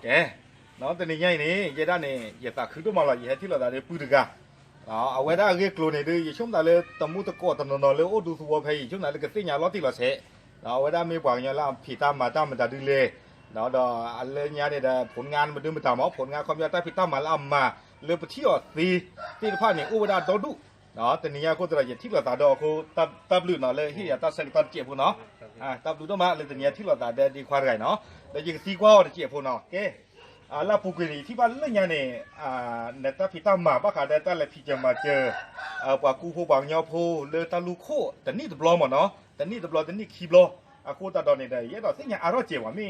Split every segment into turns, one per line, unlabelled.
แกเนาะแต่นี่ไงนี่ยายด้านนี่ยายตาคือตัวมาละยายที่เราได้พูดกันเอาไว้ได้เรียกโลนี่ดูช่วงนั้นเลยตมุตะโกตนนเลยโอ้ดูสัวเพย์ช่วงนั้นเลยก็สิ่งอย่างล้อที่เราเสะเอาไว้ได้ไม่กว่าอย่างละผีตามมาตามมันจะดูเลยเนาะดออะไรเนี่ยเนี่ยผลงานมันดูมันตามเอาผลงานความยาวใต้ผีตามมาละมาเลยไปเที่ยวที่ภาคเนี่ยอุบลราชดูเนาะแต่นี่ยก็ตัวอย่างที่เราตาดอคือตับลื่นเนาะเลยที่อยากตัดเส้นตัดเจี๊ยบเนาะตับดูต้องมาเลยแต่เนี่ยที่เราตาได้ดีกว่าไรเนาะแต่ยังตีกว่าเจี๊ยบเนาะโอเคลาปูกรีที่บ้านเรื่องยังเนี่ยเนต้าพิตามาบ้าขาเดต้าเลยพิจารณาเจอปากูผู้บางยอผู้เลตาลูโคแต่นี่ตบล้อมั้งเนาะแต่นี่ตบล้อแต่นี่คีบล้อกูตาดอนเนี่ยได้ยังดอกสิ่งอย่างอารมณ์เจียวว่ามี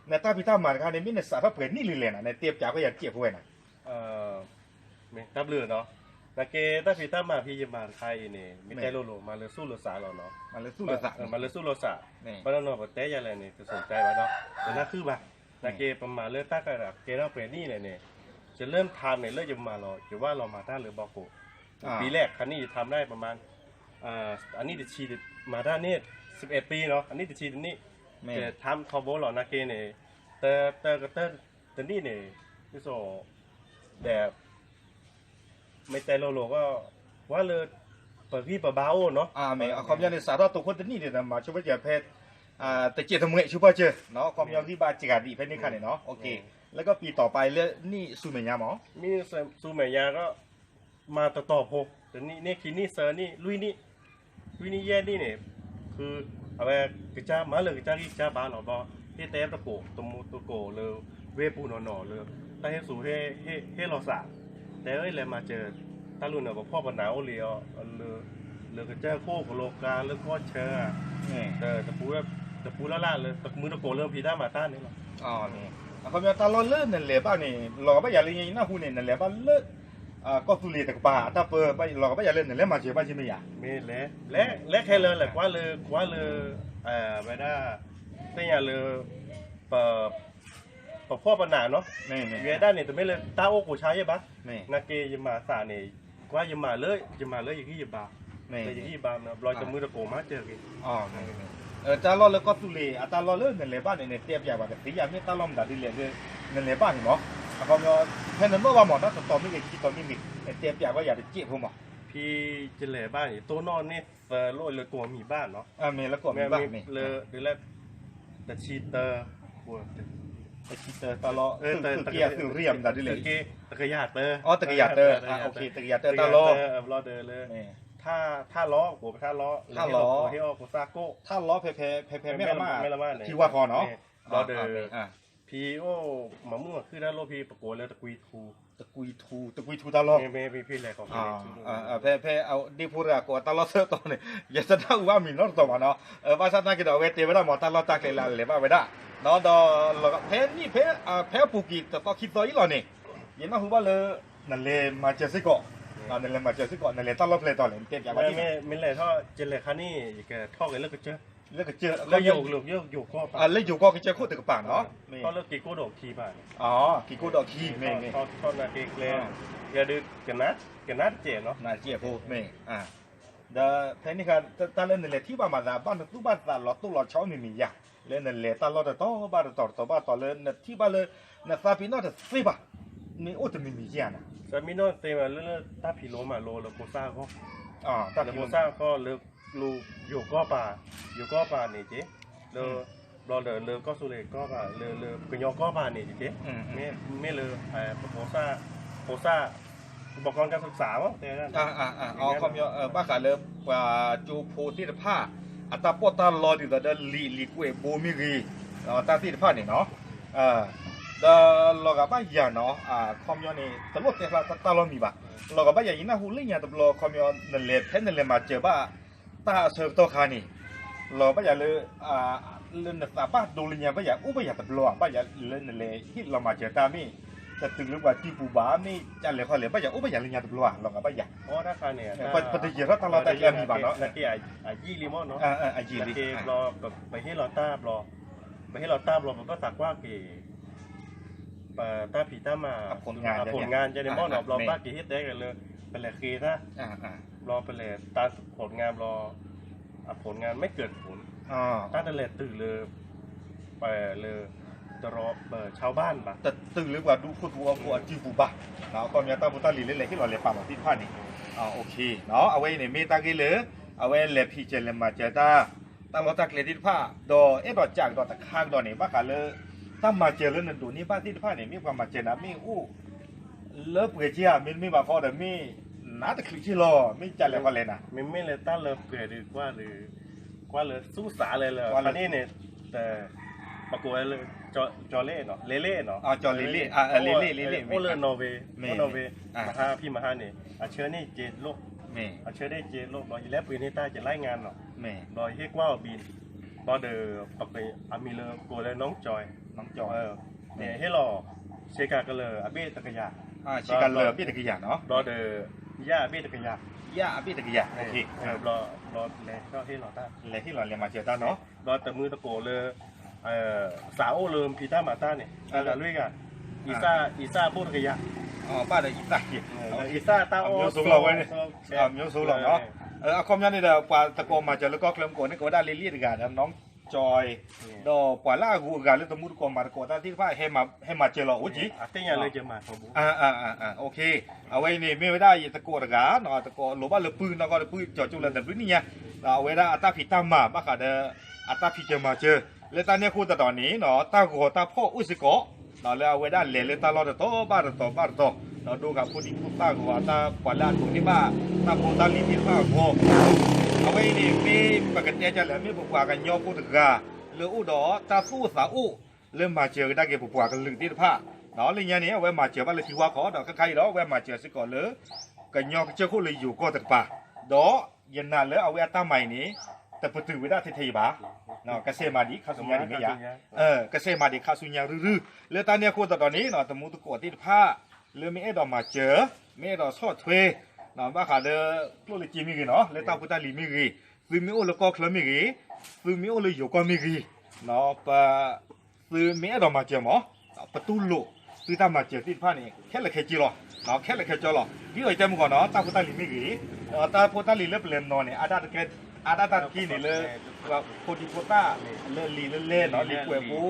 เนต้าพิตามาค่ะเนี่ยมีเนสารพัดเปลี่ยนนี่เลยนะในเตียบจากก็อยากเจียบพวกน่ะ
ไม่ตับเลือเนาะแต่เกต้าพีต้ามาพี่ยมาไทยเนี่ยไม่ได้โลมาเลยสู้โลสาเราเนาะ
มาเลยสู้เลยสะ
มาเลยสู้โลสาเพราะเราเนาะแต่ยังไงเนี่ยจะสนใจไว้เนาะแต่น่าคือแบบนาเกประมาณเลือกตั้งกันเกเราเป็นนี่เนี่ยจะเริ่มทำเนี่ยเริ่มจะมาเราจะว่าเรามาได้หรือบอกกูปีแรกคันนี้จะทำได้ประมาณอันนี้จะชีมาได้เนี่ย11 ปีเนาะอันนี้จะชีนี่จะทำทอโบหล่อนาเกเนี่ยแต่นี่เนี่ยที่โซแบบไม่ใจโลก็ว่าเลยเปิดพี่เปิดเบาเนาะ
ไม่ความยาวในสารตัวคนที่นี่เนี่ยมาช่วยเจียเพชรแต่เจียทำเงยช่วยเจอเนาะความยาวที่บาจิกาดีเพชรนี่ค่ะเนี่ยเนาะโอเคแล้วก็ปีต่อไปเรื่องนี่ซูเมียหมอ
มีซูเมียก็มาต่อพกแต่นี่คินี่เซอร์นี่ลุยนี่แย่นี่เนี่ยคืออะไรกระจ้ามาเลยกระจ้าที่กระจ้าบ้านหรอบอที่เต้ตะโกตมูตะโกเลยเวปูหนอเลยแต่ให้สู่ให้เราสาแต่เอ้ยเลยมาเจอตาลุนเนี่ยบอกพ่อปนาวเลียวเลยกระจ้าโคกโลกาเลยก็เชื่อแต่ตะปูล่าเลยตะมือตะโกเริ่มพีด้ามาต้านนี่หรอ
นี่ความยาวตาลอนเลิศนั่นแหละบ้านนี่เราก็ไม่อยากเรียนหน้าหูเนี่ยนั่นแหละบ้านเลิศก็สุริตกป่าตาเปิดไปเราก็ไม่อยากเล่นนั่นแหละมาเชื่อบ้านใช่ไหมอ่ะ
ไม่และแค่เลยแหละว่าเลยไม่ได้แต่อย่างเลยพ่อปัญหาเนาะเวียด้านเนี่ยแต่ไม่เลยตาโอ้กูใช้ยังบ้านาเกยมาสาเนี่ยว่ายังมาเลยอย่างที่ยังบ้าแต่อย่างที่บ้าเนาะรอยจมูกตะโกมาเจอกัน
ตาลอนแล้วก็สุริตาลอนเลิศนั่นแหละบ้านเนี่ยเทียบอย่างว่าแต่ที่อย่างนี้ตาลอนด่าดีเลยนั่นแหละบ้านเนาะความยาวแค่นั้นเมื่อวานหมดนะตอนนี้กี่ตอนนี้มีเทียบอย่างว่าอยากจะเจี๊ยบผมอ่ะ
พี่เจริญบ้านตัวนอนนี่โรยเลยกลัวมีบ้านเนาะ
มีแล้วก็มีบ้านมี
เลยเดี๋ยวแล้วแต่ชีเตอร์กลัว
แต่ชีเตอร์ตลอดตะเกียบสื่อเรียมด่าดีเลย
ตะเกียบเตอร์
ตะเกียบเตอร์โอเคตะเกียบเตอร์ตลอด
รอเดินเลยถ้าล้อผมถ้าล้อให้ออกซาโก้
ถ้าล้อเพไม่ละมาที่ว่าคอเนาะ
รอเดินพีโอมามั่วคือด้านโลพีประโกนแล้วตะกุย
ทูตลอด
ไม่พี่อะไรของ
เพเอาดิพูดอะกูตลอดเสือตัวเนี่ยอย่าจะได้ว่ามีนอตตัวเนาะภาษาตะกี้เราเวทีไม่ได้หมดตลอดตะกี้เลยว่าไม่ได้เนาะดอนี่เพปูกีแต่ก็คิดตัวอีหล่อเนี่ยยังน่าหัวเลยนั่นเลยมาเจอสิก่อนนั่นเลยมาเจอสิก่อนนั่นเลยตลอดเลยตอนเลยเต็มอย่างว่าที่
ไม่เลยถ้าเจริญคันนี่แกท่อกันเลิกเจอ
แล้วก็เจอ
แล้วโยกก็
แล้วโยกก็เจอโคตรกระป๋าเนาะ
ก็เลิกกี่โก้ดอกทีบ้าน
กี่โก้ดอกทีไม่
ทอดนาเกกเลยอย่าดื้อกันนัดเจ๋เนาะ
นาเจ๋พูดไม่เดี๋ยวแทนนี่ค่ะตอนเล่นนั่นแหละที่บ้านมาจากบ้านตู้บ้านตลอดตู้หลอดเช้าไม่มีอย่างเล่นนั่นแหละตลอดแต่ต่อบ้านต่อเลยนั่นที่บ้านเลยนั่นซาปิโน่แต่สิบะนี่โอ้แต่ไม่มีอย่างนะ
ซาปิโน่เต็มเลยตาพิโลมาโลแล้วโคซ่าก็
ตา
โคซ่าก็เลิกลูอยู่ก็ป่านี่เจ๊รอเดินก็สุเลก็ป่าเลยกยอก็ป่านี่เจ๊ไม่เลยโคซ่าอุปกรณ์การศึกษามั้งแต่นั่น
ความยอบ้าขาเลยจูโพธิภาอัตราปอตาลอดีแต่ลีกุเอโบมิรีตาที่ภาเนี่ยเนาะแต่เราก็บ้าอย่างเนาะความยอนี่ตลอดแต่ละตาลอมีบ้าเราก็บ้าอย่างนี้นะหุ่นเลี้ยงแต่เราความยอนั่นเลยแค่นั่นเลยมาเจอบ้าตาเสิร์ฟตัวคานี่เราบ้าอย่างเลยเล่นแต่บ้าดูเลี้ยงบ้าอย่างบ้าอย่างแต่เราบ้าอย่างเล่นนั่นเลยที่เรามาเจอตามีแต่ถึงเรื่องว่าที่ปูบ้าไม่จะเลยเขาเลยบ้าอย่างบ้าอย่างเลี้ยงแต่เราก็บ้าอย่าง
ถ้าคาเนี่ย
ปฏิกิริยาตลอดแต่ยังมีบ้าเนาะ
นั่นที่ยี่ลิมอนเนาะ
ยี่ลิ
รอไปให้เราตาบรอมันก็ตักว่าเก๋ตาผีตามาผลงานจะในมอนรอบ้ากี่เฮ็ดได้กันเลยเป็นแหล่คีนะรอเป็นแหล่ตาผลงานรอผลงานไม่เกิดผลตั้งแต่แหล่ตื่นเลยไปเลย ตรอชาวบ้านปะ
แต่ตึงหรือว่าดูผู้ตัวผู้จีบูบะเนาะก็มีตาบุตรลีเล่ที่เราเรียกปากที่ผ้านี่โอเคเนาะเอาไว้ในเมตากิเลเอาไว้เล็บพี่เจริญมาเจตาตั้งรถตะเกียบที่ผ้าดอดอกจากดอกตะข้างดอกนี่บ้ากันเลยตั้งมาเจริญนั่นดูนี่บ้านที่ผ้านี่มีความมาเจนะมีอู้เลิฟเกจียมีมาพอเดมีน่าจะคลิกที่รอไม่จัดเลยพอเลยนะ
ไม่เลยตั้งเลยเปลี่ยนหรือว่าเลยสู้สาเลยอันนี้เนี่ยแต่ปรากฏเลยจอเล่เนาะเล่เนาะ
จอเล่เล่
โอเลนอร์เวย์มาฮาพี่มาฮาเนี่ยเชื้อนี่เจนโลกเชื้อได้เจนโลกรอยแล้วปืนนี่ใต้จะไล่งานเนาะรอยเฮกว่าบินรอเดอปกติอามีเลโกเลยน้องจอยเนี่ยให้รอเชกาก็เลยอาเบตะกยา
ชิกันเลยเบี้ยตะกี้เนาะ
รอเดอย่าเบตะกยา
ย่าเบี้ยตะกี้โอเค
รอเลยก็ให้รอต้า
เลยที่เราเรียนมาเจอต้าเนาะ
รอแต่มือตะโกเลยสาวเริ่มพีต้ามาต้าเนี่ยอะไรด้วยกันอีซ่าพูดกันยะ
ป้าเดี๋ยว
อีซ่าตาโอ
มิวสูงเราไว้เนี่ยมิวสูงเราเนาะคอมยันนี่เดี๋ยวกว่าตะโกมาเจอแล้วก็เคลิ้มโกนี่ก็ได้เลี่ยๆกันน้องจอยดอกกว่าล่ากูกันแล้วตะมุดกอมาตะโกต้าที่ผ้าให้มาเจอเราโอ้จี
เตี้ยเลยจะมาครับ
โอเคเอาไว้นี่ไม่ได้ตะโกตะกาเนาะตะโกหรือว่าเลยปืนแล้วก็เลยปืนจ่อจุลันแต่ปืนนี่ไงเอาไว้ได้อัตตาผิดตามมาบ้ากันเด้ออัตตาผิดจะมาเจอแล้วตอนนี้คู่ตอนนี้เนาะตาโกตาพ่ออุ้ยสิโกเนาะแล้วเอาไว้ได้เลยตาเราเด้อโตบ้าเด้อโตเราดูกับผู้ที่พูดตาโกตาปวดล้านตรงนี้บ้าตาโกตาลิ้นที่บ้าโกเอาไว้นี่มีปกติจะแล้วมีบุกว่ากันย่อพูดกาเลืออุดอตาสู้สาอุเริ่มมาเจอได้เก็บบุกว่ากันลึกที่ผ้าเนาะเรื่องนี้เอาไว้มาเจอบ้านเลยที่ว่าขอดอกใครๆเนาะไว้มาเจอสิก่อนเลยกันย่อเจอคู่เลยอยู่ก็ตะป่าดอยันนานเลยเอาไว้ตาใหม่นี้แต่ประตูไว้ได้ทีบ้าเนาะเกษตรมาดีข้าวสุญญาดีไม่ยาเกษตรมาดีข้าวสุญญารื้อๆแล้วตอนนี้คู่ตอนนี้เนาะตะมุตะกวดที่ผ้าเริ่มมีดอกมาเจอมีดอกซอดถ้วยเนาะบ้าขาเด้อกลัวเลยจีมีกี่เนาะแล้วตาพุทธาลีมีกี่ซื้อมีโอละก็คลมีกี่ซื้อมีโอเลยอยู่ก็มีกี่เนาะปะซื้อมีดอกมาเจอหมอประตูโลซื้อตามมาเจอที่ผ้านี่แค่ละแค่จีหรอเนาะแค่ละแค่จอหรอพี่เอ๋ยจำก่อนเนาะตาพุทธาลีมีกี่ตาพุทธาลีเล็บเล่นนอนเนี่ยอาดาตะแค่อาดาตะกี้นี่เลยว่าโคดิโคต้าเล่นลีเล่นเนาะลีกวยปู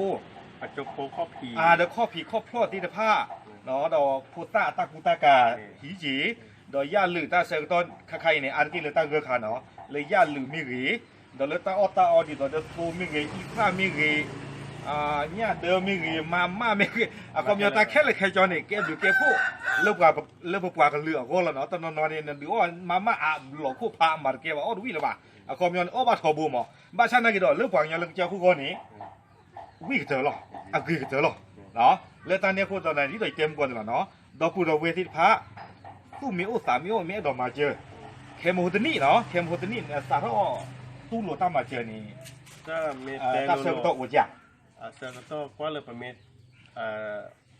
อาจจะโคข้อผี
เดี๋ยวข้อผีข้อพลอดที่ตะผ้าเนาะดอกพุตตาตากุตากาหีจีดอกย่าลือตาเซลต้นใครเนี่ยอันที่เลยตาเกลือขาเนาะเลยย่าลือมีกีดอกเลยตาออดีดอกเดฟูมีกีอีฟ้ามีกีเนี่ยเดิมมีกีมามีกีก็มีตาแค่เลยแค่จอนี่แกอยู่แกพูเลิกกว่ากันเลือกก็แล้วเนาะตอนนอนเนี่ยดูว่ามาหลอกคู่พามาแกว่าดูวิลว่าก็มีบ้าทอบูมบ้าฉันนั่นกี่ดอกเลิกกว่าอย่างเลิกเจ้าคู่คนนี้วิ่งเจอหรอวิ่งเจอหรอเนาะแล้วตอนนี้คู่ตอนนั้นที่ตัวเต็มกว่าเนาะดอกกูดอกเวทีพระตู้มีโอสามีโอเมดอกมาเจอเคมโฮตนี่เนาะเคมโฮตนี่สาระตู้โลตามาเจอนี่
ก็มี
ตาเซลโตอุจ่า
เซลโตกว่าเลยประมาณ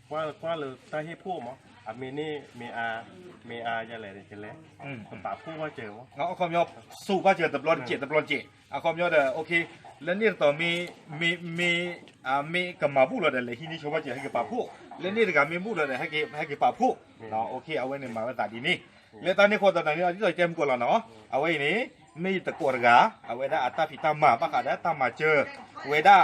กว่าเลยตาให้พูดมั้งมีนี่มีอย่างไรกันแล้วป่าพูดว่าเจอมั้ง
เนาะความยอสู้ว่าเจอตะบลอนเจความยอเด้อโอเคแล้วนี่ต่อมีกับมาพูดเลยที่นี่ชาวบ้านเจอให้กับป่าพูแล้วนี่ก็มีพูดเลยให้กับป่าพูเนาะโอเคเอาไว้ในมาตาดีนี่แล้วตอนนี้คนตอนนี้ที่เราเต็มกว่าแล้วเนาะเอาไว้นี้ไม่ตะกวดกาเอาไว้ได้อัตตาพิตามาปะขาได้ตามมาเจอเวด้า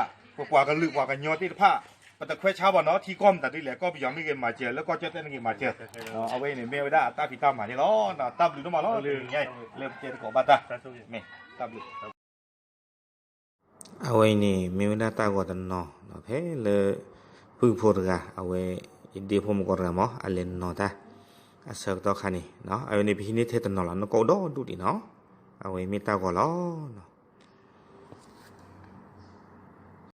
กว่ากันลึกกว่ากันยอที่ผ้าปัตตะเควชาวบ้านเนาะที่ก้มแต่ที่เหลือก็ไปยังไม่เกินมาเจอแล้วก็เจอเต้นเกินมาเจอเอาไว้เนี่ยไม่ได้อัตตาพิตามาที่ล้อตับหรือต้องมาล้อเรื่องไงเริ่มเจอของบ้านตาไม่ตับหรือ
เอาไว้นี่มีวินาตากว่าตันนอเพเลยพึ่งพูดกันเอาไว้อินเดียพมกรามออันเลนนอตาอาศัยต่อคันนี่เนาะเอาไว้ในพินิจเทตันนอละนก็โดดูดิเนาะเอาไว้มีตากว่าล้อเนาะ